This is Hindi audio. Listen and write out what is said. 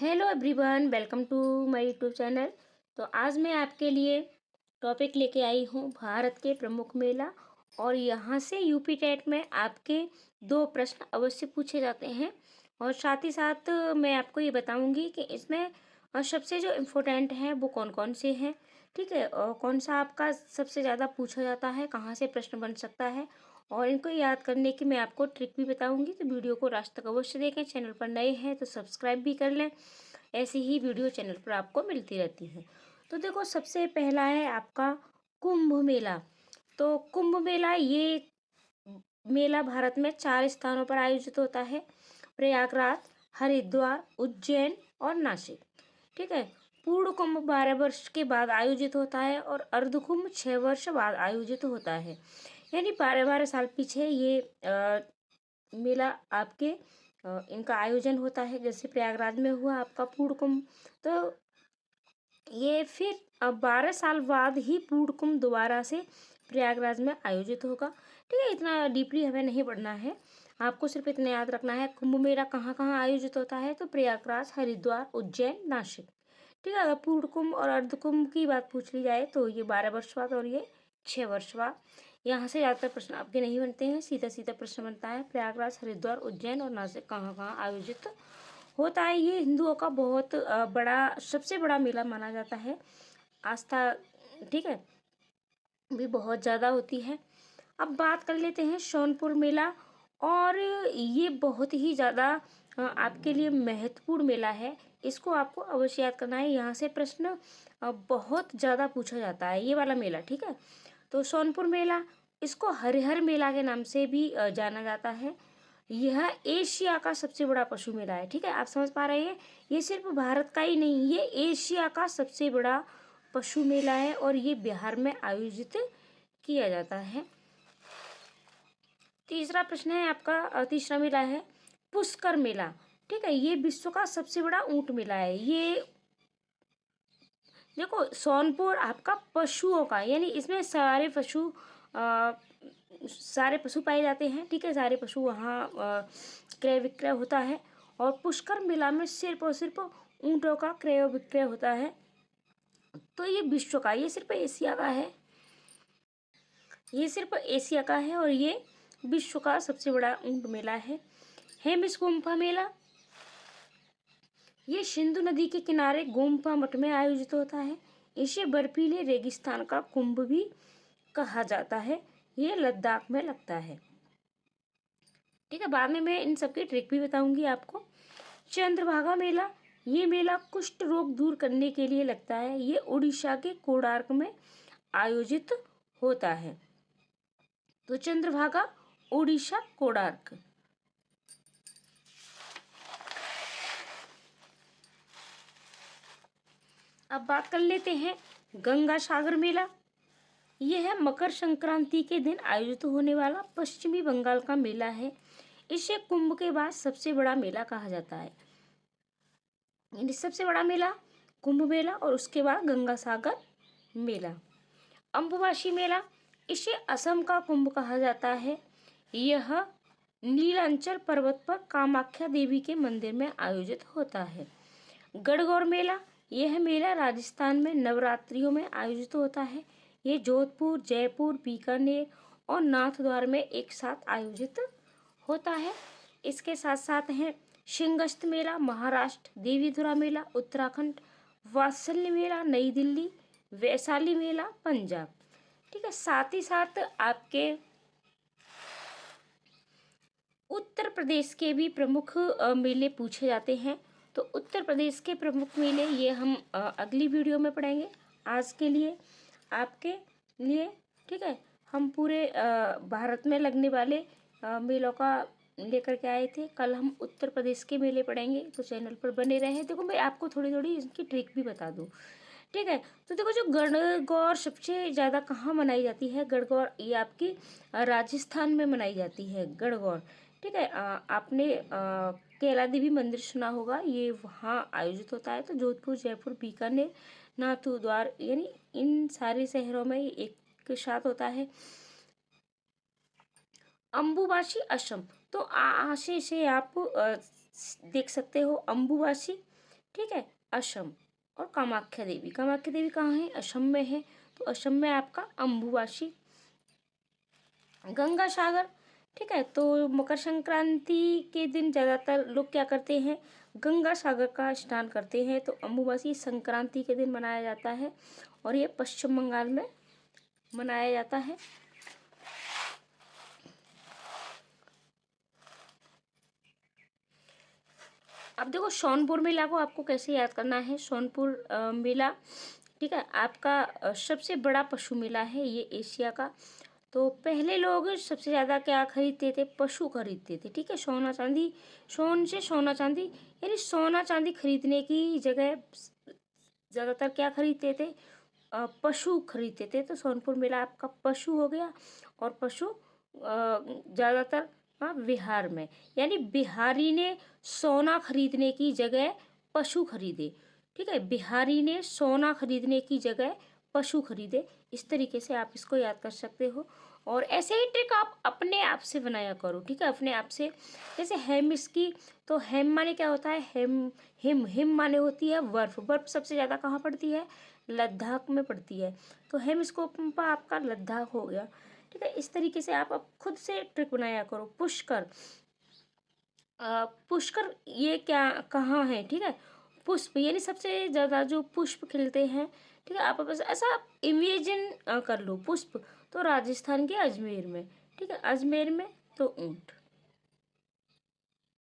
Hello everyone, welcome to my YouTube channel. तो आज मैं आपके लिए टॉपिक लेके आई हूँ भारत के प्रमुख मेला। और यहाँ से यूपी टेट में आपके दो प्रश्न अवश्य पूछे जाते हैं। और साथ ही साथ मैं आपको ये बताऊंगी कि इसमें सबसे जो इम्पोर्टेंट हैं वो कौन कौन से हैं। ठीक है, और कौन सा आपका सबसे ज़्यादा पूछा जाता है, कहाँ से प्रश्न बन सकता है, और इनको याद करने की मैं आपको ट्रिक भी बताऊंगी। तो वीडियो को लास्ट तक अवश्य देखें। चैनल पर नए हैं तो सब्सक्राइब भी कर लें। ऐसी ही वीडियो चैनल पर आपको मिलती रहती है। तो देखो, सबसे पहला है आपका कुंभ मेला। तो कुंभ मेला ये मेला भारत में 4 स्थानों पर आयोजित होता है: प्रयागराज, हरिद्वार, उज्जैन और नासिक। ठीक है। पूर्ण कुंभ 12 वर्ष के बाद आयोजित होता है और अर्ध कुंभ 6 वर्ष बाद आयोजित होता है। यानी 12-12 साल पीछे ये मेला आपके इनका आयोजन होता है। जैसे प्रयागराज में हुआ आपका पूर्ण कुंभ, तो ये फिर 12 साल बाद ही पूर्ण कुंभ दोबारा से प्रयागराज में आयोजित होगा। ठीक है, इतना डीपली हमें नहीं पढ़ना है, आपको सिर्फ इतना याद रखना है कुंभ मेला कहाँ कहाँ आयोजित होता है। तो प्रयागराज, हरिद्वार, उज्जैन, नासिक। ठीक है, अगर पूर्ण कुंभ और अर्ध कुंभ की बात पूछ ली जाए तो ये 12 वर्ष बाद और ये 6 वर्ष बाद। यहाँ से ज़्यादातर प्रश्न आपके नहीं बनते हैं, सीधा सीधा प्रश्न बनता है प्रयागराज, हरिद्वार, उज्जैन और नासिक कहाँ कहाँ आयोजित होता है। ये हिंदुओं का बहुत बड़ा, सबसे बड़ा मेला माना जाता है। आस्था, ठीक है, भी बहुत ज़्यादा होती है। अब बात कर लेते हैं सोनपुर मेला। और ये बहुत ही ज़्यादा आपके लिए महत्वपूर्ण मेला है। इसको आपको अवश्य याद करना है, यहाँ से प्रश्न बहुत ज़्यादा पूछा जाता है ये वाला मेला। ठीक है, तो सोनपुर मेला, इसको हरिहर मेला के नाम से भी जाना जाता है। यह एशिया का सबसे बड़ा पशु मेला है। ठीक है, आप समझ पा रहे हैं, ये सिर्फ भारत का ही नहीं, ये एशिया का सबसे बड़ा पशु मेला है और ये बिहार में आयोजित किया जाता है। तीसरा प्रश्न है आपका, तीसरा मेला है पुष्कर मेला। ठीक है, ये विश्व का सबसे बड़ा ऊंट मेला है। ये देखो, सोनपुर आपका पशुओं का, यानी इसमें सारे पशु पाए जाते हैं। ठीक है, सारे पशु वहाँ क्रय विक्रय होता है। और पुष्कर मेला में सिर्फ और सिर्फ ऊँटों का क्रय विक्रय होता है। तो ये विश्व का, ये सिर्फ एशिया का है, ये सिर्फ एशिया का है और ये विश्व का सबसे बड़ा ऊँट मेला है। हेमिस गुम्फा मेला, ये सिंधु नदी के किनारे गोम्पा मठ में आयोजित होता है। इसे बर्फीले रेगिस्तान का कुंभ भी कहा जाता है। ये लद्दाख में लगता है। ठीक है, बाद में मैं इन सबकी ट्रिक भी बताऊंगी आपको। चंद्रभागा मेला, ये मेला कुष्ठ रोग दूर करने के लिए लगता है। ये उड़ीसा के कोणार्क में आयोजित होता है। तो चंद्रभागा, उड़ीसा, कोणार्क। अब बात कर लेते हैं गंगा सागर मेला। यह है मकर संक्रांति के दिन आयोजित होने वाला पश्चिमी बंगाल का मेला है। इसे कुंभ के बाद सबसे बड़ा मेला कहा जाता है। यानी सबसे बड़ा मेला कुंभ मेला और उसके बाद गंगा सागर मेला। अम्बुबासी मेला, इसे असम का कुंभ कहा जाता है। यह नीलांचल पर्वत पर कामाख्या देवी के मंदिर में आयोजित होता है। गणगौर मेला, यह मेला राजस्थान में नवरात्रियों में आयोजित होता है। ये जोधपुर, जयपुर, बीकानेर और नाथद्वार में एक साथ आयोजित होता है। इसके साथ साथ हैं शिंगस्त मेला महाराष्ट्र, देवीधुरा मेला उत्तराखंड, वात्सल्य मेला नई दिल्ली, वैशाली मेला पंजाब। ठीक है, साथ ही साथ आपके उत्तर प्रदेश के भी प्रमुख मेले पूछे जाते हैं। तो उत्तर प्रदेश के प्रमुख मेले ये हम अगली वीडियो में पढ़ेंगे। आज के लिए आपके लिए, ठीक है, हम पूरे भारत में लगने वाले मेलों का लेकर के आए थे। कल हम उत्तर प्रदेश के मेले पढ़ेंगे, तो चैनल पर बने रहें। देखो, मैं आपको थोड़ी थोड़ी इसकी ट्रिक भी बता दूँ। ठीक है, तो देखो, जो गणगौर सबसे ज़्यादा कहाँ मनाई जाती है, गणगौर ये आपकी राजस्थान में मनाई जाती है गणगौर। ठीक है, आपने कैला देवी मंदिर सुना होगा, ये वहाँ आयोजित होता है। तो जोधपुर, जयपुर, बीकानेर, नाथद्वार, यानी इन सारे शहरों में एक साथ होता है। अम्बुबासी असम, तो से आप देख सकते हो अम्बुबासी, ठीक है, असम। और कामाख्या देवी, कामाख्या देवी कहाँ है? असम में है। तो असम में आपका अम्बुबासी। गंगा सागर, ठीक है। तो मकर संक्रांति के दिन ज़्यादातर लोग क्या करते हैं? गंगा सागर का स्नान करते हैं। तो अम्बुबासी संक्रांति के दिन मनाया जाता है और ये पश्चिम बंगाल में मनाया जाता है। अब देखो सोनपुर मेला को आपको कैसे याद करना है। सोनपुर मेला, ठीक है, आपका सबसे बड़ा पशु मेला है ये एशिया का। तो पहले लोग सबसे ज़्यादा क्या खरीदते थे? पशु खरीदते थे, ठीक है। सोना चांदी, सोन से सोना चांदी, यानी सोना चांदी खरीदने की जगह ज़्यादातर क्या खरीदते थे? पशु खरीदते थे। तो सोनपुर मेला आपका पशु हो गया। और पशु ज़्यादातर बिहार में, यानी बिहारी ने सोना खरीदने की जगह पशु खरीदे, ठीक है। बिहारी ने सोना खरीदने की जगह पशु खरीदे। इस तरीके से आप इसको याद कर सकते हो। और ऐसे ही ट्रिक आप अपने आप से बनाया करो, ठीक है, अपने आप से। जैसे हेम इसकी, तो हेम माने क्या होता है? हेम, हिम, हिम माने होती है बर्फ। बर्फ सबसे ज़्यादा कहाँ पड़ती है? लद्दाख में पड़ती है। तो हेम स्कोप आपका लद्दाख हो गया, ठीक है। इस तरीके से आप अब खुद से ट्रिक बनाया करो। पुष्कर, पुष्कर ये क्या, कहाँ है? ठीक है, पुष्प यानी सबसे ज़्यादा जो पुष्प खिलते हैं, ठीक है। आप बस ऐसा इमेजिन कर लो पुष्प, तो राजस्थान के अजमेर में, ठीक है, अजमेर में तो ऊँट।